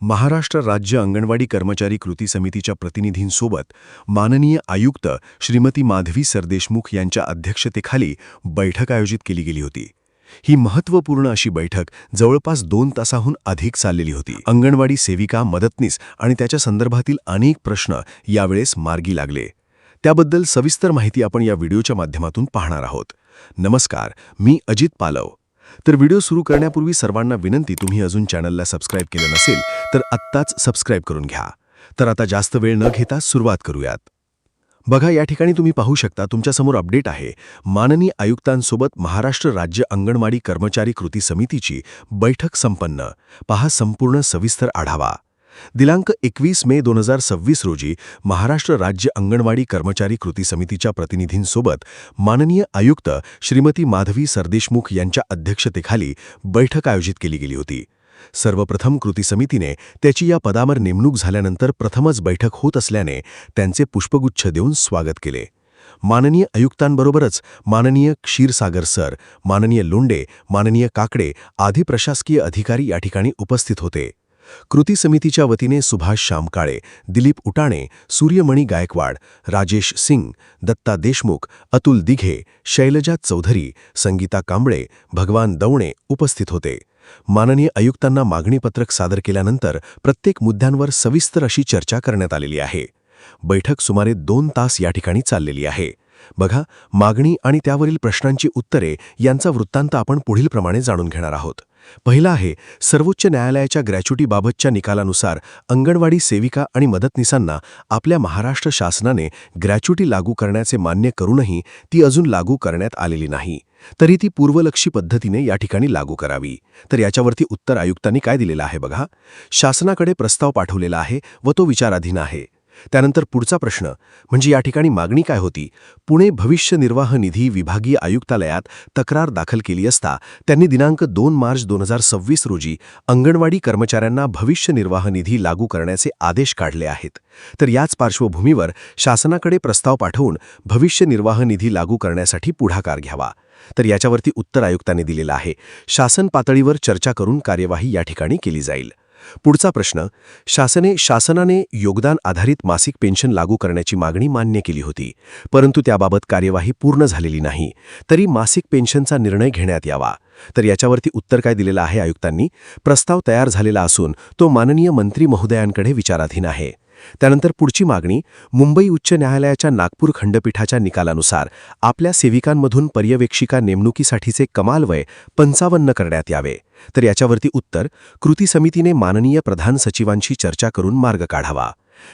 महाराष्ट्र राज्य अंगणवाडी कर्मचारी कृती समितीच्या प्रतिनिधींसोबत माननीय आयुक्त श्रीमती माधवी सरदेशमुख यांच्या अध्यक्षतेखाली बैठक आयोजित केली गेली होती. ही महत्त्वपूर्ण अशी बैठक जवळपास 2 तासाहून अधिक चाललेली होती. अंगणवाडी सेविका, मदतनीस आणि त्याच्या संदर्भातील अनेक प्रश्न यावेळेस मार्गी लागले. त्याबद्दल सविस्तर माहिती आपण या व्हिडिओच्या माध्यमातून पाहणार आहोत. नमस्कार, मी अजित पालव. तर व्हिडिओ सुरू करण्यापूर्वी सर्वांना विनंती, तुम्ही अजून चॅनलला सबस्क्राईब केलं नसेल तर आत्ताच सबस्क्राईब करून घ्या. तर आता जास्त वेळ न घेता सुरुवात करूयात. बघा, या ठिकाणी तुम्ही पाहू शकता, तुमच्यासमोर अपडेट आहे. माननीय आयुक्तांसोबत महाराष्ट्र राज्य अंगणवाडी कर्मचारी कृती समितीची बैठक संपन्न. पहा संपूर्ण सविस्तर आढावा. दिनांक 21 मे 2026 रोजी महाराष्ट्र राज्य अंगणवाडी कर्मचारी कृती समितीच्या प्रतिनिधींसोबत माननीय आयुक्त श्रीमती माधवी सरदेशमुख यांच्या अध्यक्षतेखाली बैठक आयोजित केली गेली होती. सर्वप्रथम कृती समितीने त्याची या पदावर नेमणूक झाल्यानंतर प्रथमच बैठक होत असल्याने त्यांचे पुष्पगुच्छ देऊन स्वागत केले. माननीय आयुक्तांबरोबरच माननीय क्षीरसागर सर, माननीय लोंडे, माननीय काकडे आदी प्रशासकीय अधिकारी या ठिकाणी उपस्थित होते. कृती समितीच्या वतीने सुभाष शामकाळे, दिलीप उटाणे, सूर्यमणी गायकवाड, राजेश सिंग, दत्ता देशमुख, अतुल दिघे, शैलजा चौधरी, संगीता कांबळे, भगवान दवणे उपस्थित होते. माननीय आयुक्तांना मागणीपत्रक सादर केल्यानंतर प्रत्येक मुद्द्यांवर सविस्तर अशी चर्चा करण्यात आलेली आहे. बैठक सुमारे 2 तास या ठिकाणी चाललेली आहे. बघा, मागणी आणि त्यावरील प्रश्नांची उत्तरे यांचा वृत्तांत आपण पुढीलप्रमाणे जाणून घेणार आहोत. पहिला आहे, सर्वोच्च न्यायालयाच्या ग्रॅच्युटीबाबतच्या निकालानुसार अंगणवाडी सेविका आणि मदतनीसांना आपल्या महाराष्ट्र शासनाने ग्रॅच्युटी लागू करण्याचे मान्य करूनही ती अजून लागू करण्यात आलेली नाही, तरी ती पूर्वलक्षी पद्धतीने या ठिकाणी लागू करावी. तर याच्यावरती उत्तर आयुक्तांनी काय दिलेलं आहे बघा. शासनाकडे प्रस्ताव पाठवलेला आहे व तो विचाराधीन आहे. त्यानंतर पुढचा प्रश्न म्हणजे या ठिकाणी मागणी काय होती. पुणे भविष्य निर्वाह निधी विभागीय आयुक्तालयात तक्रार दाखल केली असता त्यांनी दिनांक 2 मार्च 2026 रोजी अंगणवाडी कर्मचाऱ्यांना भविष्य निर्वाह निधी लागू करण्याचे आदेश काढले आहेत. तर याच पार्श्वभूमीवर शासनाकडे प्रस्ताव पाठवून भविष्य निर्वाह निधी लागू करण्यासाठी पुढाकार घ्यावा. तर याच्यावरती उत्तर आयुक्तांनी दिलेलं आहे. शासन पातळीवर चर्चा करून कार्यवाही या ठिकाणी केली जाईल. पुढचा प्रश्न, शासनाने योगदान आधारित मासिक पेन्शन लागू करण्याची मागणी मान्य केली होती, परंतु त्याबाबत कार्यवाही पूर्ण झालेली नाही, तरी मासिक पेन्शनचा निर्णय घेण्यात यावा. तर याच्यावरती उत्तर काय दिलेलं आहे आयुक्तांनी. प्रस्ताव तयार झालेला असून तो माननीय मंत्री महोदयांकडे विचाराधीन आहे. त्यानंतर पुढची मागणी, मुंबई उच्च न्यायालयाच्या नागपूर खंडपीठाच्या निकालानुसार आपल्या सेविकांमधून पर्यवेक्षिका नेमणुकीसाठीचे कमाल वय 55 करण्यात यावे. तर याच्यावरती उत्तर, कृती समितीने माननीय प्रधान सचिवांशी चर्चा करून मार्ग काढावा.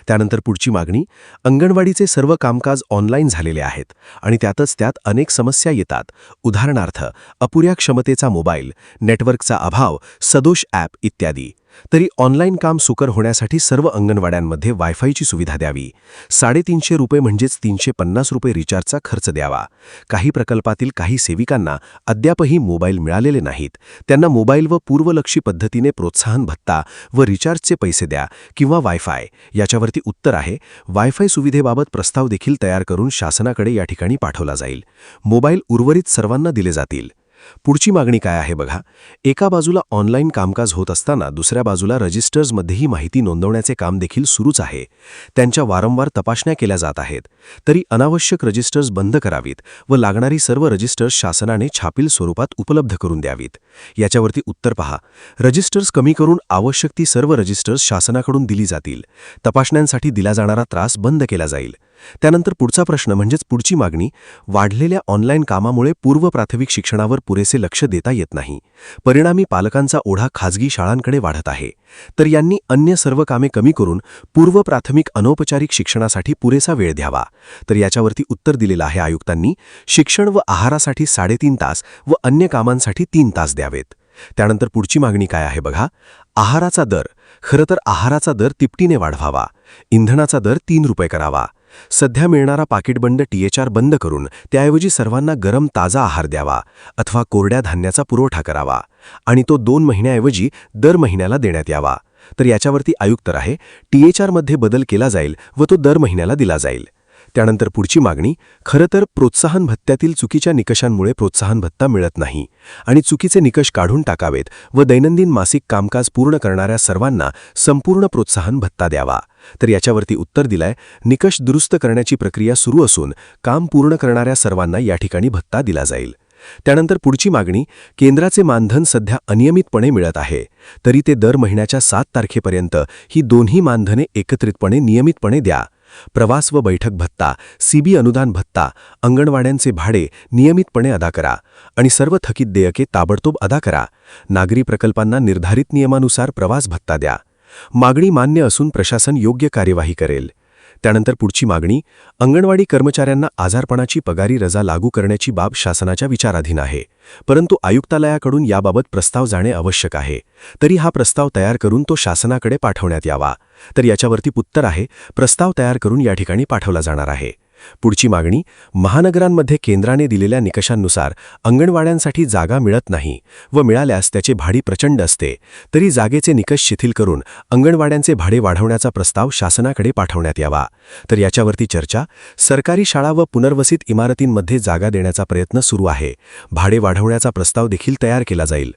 त्यानंतर पुढची मागणी, अंगणवाडीचे सर्व कामकाज ऑनलाईन झालेले आहेत आणि त्यात अनेक समस्या येतात. उदाहरणार्थ, अपुऱ्या क्षमतेचा मोबाईल, नेटवर्कचा अभाव, सदोष ॲप इत्यादी. तरी ऑनलाईन काम सुकर होण्यासाठी सर्व अंगणवाड्यांमध्ये वायफायची सुविधा द्यावी. 350 रुपये म्हणजेच 350 रुपये रिचार्जचा खर्च द्यावा. काही प्रकल्पातील काही सेविकांना अद्यापही मोबाईल मिळालेले नाहीत. त्यांना मोबाईल व पूर्वलक्षी पद्धतीने प्रोत्साहन भत्ता व रिचार्जचे पैसे द्या किंवा वायफाय. याच्यावरती उत्तर आहे, वायफाय सुविधेबाबत प्रस्ताव देखील तयार करून शासनाकडे या ठिकाणी पाठवला जाईल. मोबाईल उर्वरित सर्वांना दिले जातील. पुढची मागणी काय आहे बघा. एका बाजूला ऑनलाईन कामकाज होत असताना दुसऱ्या बाजूला रजिस्टर्समध्येही माहिती नोंदवण्याचे काम देखील सुरूच आहे. त्यांच्या वारंवार तपासण्या केल्या जात आहेत. तरी अनावश्यक रजिस्टर्स बंद करावीत व लागणारी सर्व रजिस्टर्स शासनाने छापील स्वरूपात उपलब्ध करून द्यावीत. याच्यावरती उत्तर पहा. रजिस्टर्स कमी करून आवश्यक ती सर्व रजिस्टर्स शासनाकडून दिली जातील. तपासण्यांसाठी दिला जाणारा त्रास बंद केला जाईल. त्यानंतर पुढचा प्रश्न म्हणजेच पुढची मागणी, वाढलेल्या ऑनलाईन कामामुळे पूर्व प्राथमिक शिक्षणावर पुरेसे लक्ष देता येत नाही. परिणामी पालकांचा ओढा खाजगी शाळांकडे वाढत आहे. तर यांनी अन्य सर्व कामे कमी करून पूर्व प्राथमिक अनौपचारिक शिक्षणासाठी पुरेसा वेळ द्यावा. तर याच्यावरती उत्तर दिलेलं आहे आयुक्तांनी. शिक्षण व आहारासाठी 3.5 तास व अन्य कामांसाठी 3 तास द्यावेत. त्यानंतर पुढची मागणी काय आहे बघा. आहाराचा दर, खरं तर आहाराचा दर तिपटीने वाढवावा. इंधनाचा दर 3 रुपये करावा. सध्या मिळणारा पाकिटबंद THR बंद करून त्याऐवजी सर्वांना गरम ताजा आहार द्यावा अथवा कोरड्या धान्याचा पुरवठा करावा आणि तो 2 महिन्याऐवजी दर महिन्याला देण्यात यावा. तर याच्यावरती आयुक्त आहे, THR मध्ये बदल केला जाईल व तो दर महिन्याला दिला जाईल. त्यानंतर पुढची मागणी, खरं तर प्रोत्साहन भत्त्यातील चुकीच्या निकषांमुळे प्रोत्साहन भत्ता मिळत नाही आणि चुकीचे निकष काढून टाकावेत व दैनंदिन मासिक कामकाज पूर्ण करणाऱ्या सर्वांना संपूर्ण प्रोत्साहन भत्ता द्यावा. तर याच्यावरती उत्तर दिलंय, निकष दुरुस्त करण्याची प्रक्रिया सुरू असून काम पूर्ण करणाऱ्या सर्वांना या ठिकाणी भत्ता दिला जाईल. त्यानंतर पुढची मागणी, केंद्राचे मानधन सध्या अनियमितपणे मिळत आहे, तरी ते दर महिन्याच्या 7 तारखेपर्यंत ही दोन्ही मानधने एकत्रितपणे नियमितपणे द्या. प्रवास व बैठक भत्ता, सीबी अनुदान भत्ता, अंगणवाड्यांचे भाडे नियमितपणे अदा करा आणि सर्व थकीत देयके ताबडतोब अदा करा. नागरी प्रकल्पांना निर्धारित नियमानुसार प्रवास भत्ता द्या. मागणी मान्य असून प्रशासन योग्य कार्यवाही करेल. त्यानंतर पुढची मागणी, अंगणवाडी कर्मचाऱ्यांना आजारपणाची पगारी रजा लागू करण्याची बाब शासनाच्या विचाराधीन आहे, परंतु आयुक्तालयाकडून याबाबत प्रस्ताव जाणे आवश्यक आहे. तरी हा प्रस्ताव तयार करून तो शासनाकडे पाठवण्यात यावा. तर याच्यावरती उत्तर आहे, प्रस्ताव तयार करून या ठिकाणी पाठवला जाणार आहे. पुढची मागणी, महानगरांमध्ये केंद्राने दिलेल्या निकषांनुसार अंगणवाड्यांसाठी जागा मिळत नाही व मिळाल्यास त्याचे भाडे प्रचंड असते, तरी जागेचे निकष शिथिल करून अंगणवाड्यांचे भाडे वाढवण्याचा प्रस्ताव शासनाकडे पाठवण्यात यावा. तर याच्यावरती चर्चा, सरकारी शाळा व पुनर्वसित इमारतींमध्ये जागा देण्याचा प्रयत्न सुरू आहे. भाडे वाढवण्याचा प्रस्ताव देखील तयार केला जाईल.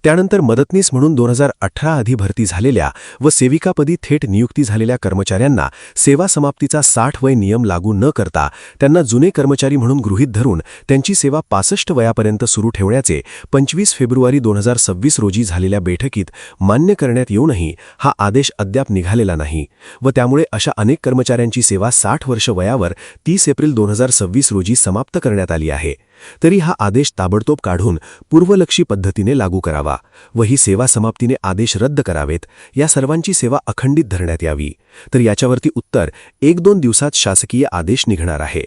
त्यानंतर मदतनीस म्हणून 2018 आधी भरती झालेल्या व सेविकापदी थेट नियुक्ती झालेल्या कर्मचाऱ्यांना सेवा समाप्तीचा 60 वय नियम लागू न करता त्यांना जुने कर्मचारी म्हणून गृहीत धरून त्यांची सेवा 65 वयापर्यंत सुरू ठेवण्याचे 25 फेब्रुवारी 2026 रोजी झालेल्या बैठकीत मान्य करण्यात येऊनही हा आदेश अद्याप निघालेला नाही व त्यामुळे अशा अनेक कर्मचाऱ्यांची सेवा 60 वर्ष वयावर 30 एप्रिल 2026 रोजी समाप्त करण्यात आली आहे. तरी हा आदेश ताबडतोब काढून पूर्वलक्षी पद्धतीने लागू करावा व ही सेवा समाप्तीने आदेश रद्द करावेत. या सर्वांची सेवा अखंडित धरण्यात यावी. तर याच्यावरती उत्तर, 1-2 दिवसात शासकीय आदेश निघणार आहे.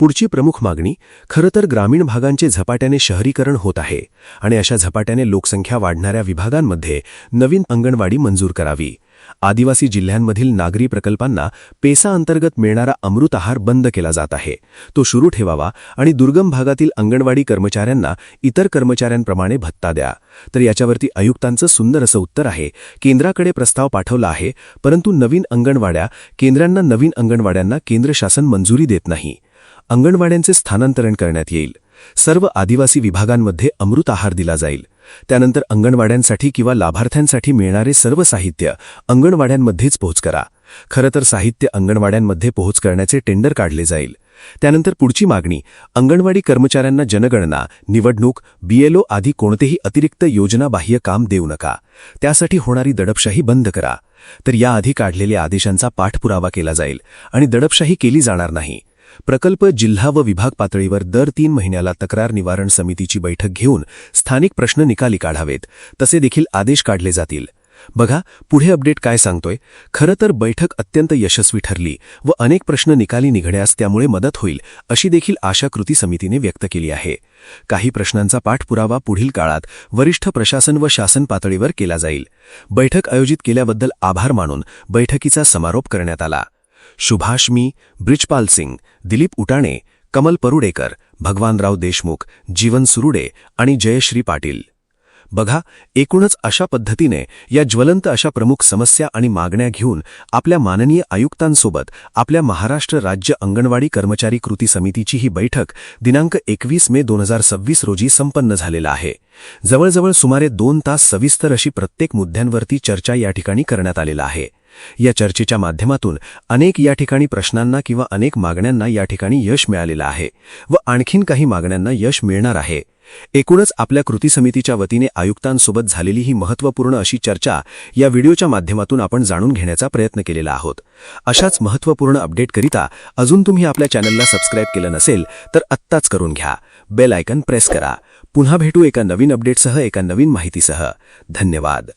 पुढची प्रमुख मागणी, खरं तर ग्रामीण भागांचे झपाट्याने शहरीकरण होत आहे आणि अशा झपाट्याने लोकसंख्या वाढणाऱ्या विभागांमध्ये नवीन अंगणवाडी मंजूर करावी. आदिवासी जिल्ह्यांमधील नागरी प्रकल्पांना पेसा अंतर्गत मिळणारा अमृत आहार बंद केला जात आहे, तो सुरू ठेवावा आणि दुर्गम भागातील अंगणवाडी कर्मचाऱ्यांना इतर कर्मचाऱ्यांप्रमाणे भत्ता द्या. तर याच्यावरती आयुक्तांचं सुंदर असं उत्तर आहे, केंद्राकडे प्रस्ताव पाठवला आहे, परंतु केंद्रांना नवीन अंगणवाड्यांना केंद्र शासन मंजुरी देत नाही. अंगणवाड्यांचे स्थानांतरण करण्यात येईल. सर्व आदिवासी विभागांमध्ये अमृत आहार दिला जाईल. त्यानंतर अंगणवाड्यांसाठी किंवा लाभार्थ्यांसाठी मिळणारे सर्व साहित्य अंगणवाड्यांमध्येच पोहोच करा. खरं तर साहित्य अंगणवाड्यांमध्ये पोहोच करण्याचे टेंडर काढले जाईल. त्यानंतर पुढची मागणी, अंगणवाडी कर्मचाऱ्यांना जनगणना, निवडणूक, BLO आदी कोणतेही अतिरिक्त योजनाबाह्य काम देऊ नका. त्यासाठी होणारी दडपशाही बंद करा. तर याआधी काढलेल्या आदेशांचा पाठपुरावा केला जाईल आणि दडपशाही केली जाणार नाही. प्रकल्प, जिल्हा व विभाग पातळीवर दर 3 महिन्याला तक्रार निवारण समितीची बैठक घेऊन स्थानिक प्रश्न निकाली काढावेत, तसे देखील आदेश काढले जातील. बघा पुढे अपडेट काय सांगतोय. खरं तर बैठक अत्यंत यशस्वी ठरली व अनेक प्रश्न निकाली निघण्यास त्यामुळे मदत होईल अशी देखील आशा कृती समितीने व्यक्त केली आहे. काही प्रश्नांचा पाठपुरावा पुढील काळात वरिष्ठ प्रशासन व शासन पातळीवर केला जाईल. बैठक आयोजित केल्याबद्दल आभार मानून बैठकीचा समारोप करण्यात आला. सुभाष मी, ब्रिजपाल सिंग, दिलीप उटाणे, कमल परुडेकर, भगवानराव देशमुख, जीवन सुरुडे आणि जयश्री पाटील. बघा, एकूणच अशा पद्धतीने या ज्वलंत अशा प्रमुख समस्या आणि मागण्या घेऊन आपल्या माननीय आयुक्तांसोबत आपल्या महाराष्ट्र राज्य अंगणवाडी कर्मचारी कृती समितीची ही बैठक दिनांक 21 मे 2026 रोजी संपन्न झालेला आहे. जवळजवळ सुमारे 2 तास सविस्तर अशी प्रत्येक मुद्द्यांवरती चर्चा या ठिकाणी करण्यात आलेला आहे. या चर्चेच्या माध्यमातून अनेक या ठिकाणी प्रश्नांना किंवा अनेक मागण्यांना या ठिकाणी यश मिळालेलं आहे व आणखीन काही मागण्यांना यश मिळणार आहे. एकूणच आपल्या कृती समितीच्या वतीने आयुक्तांसोबत झालेली ही महत्त्वपूर्ण अशी चर्चा या व्हिडिओच्या माध्यमातून आपण जाणून घेण्याचा प्रयत्न केलेला आहोत. अशाच महत्त्वपूर्ण अपडेटकरिता अजून तुम्ही आपल्या चॅनलला सबस्क्राईब केलं नसेल तर आत्ताच करून घ्या. बेल आयकॉन प्रेस करा. पुन्हा भेटू एका नवीन अपडेटसह, एका नवीन माहितीसह. धन्यवाद.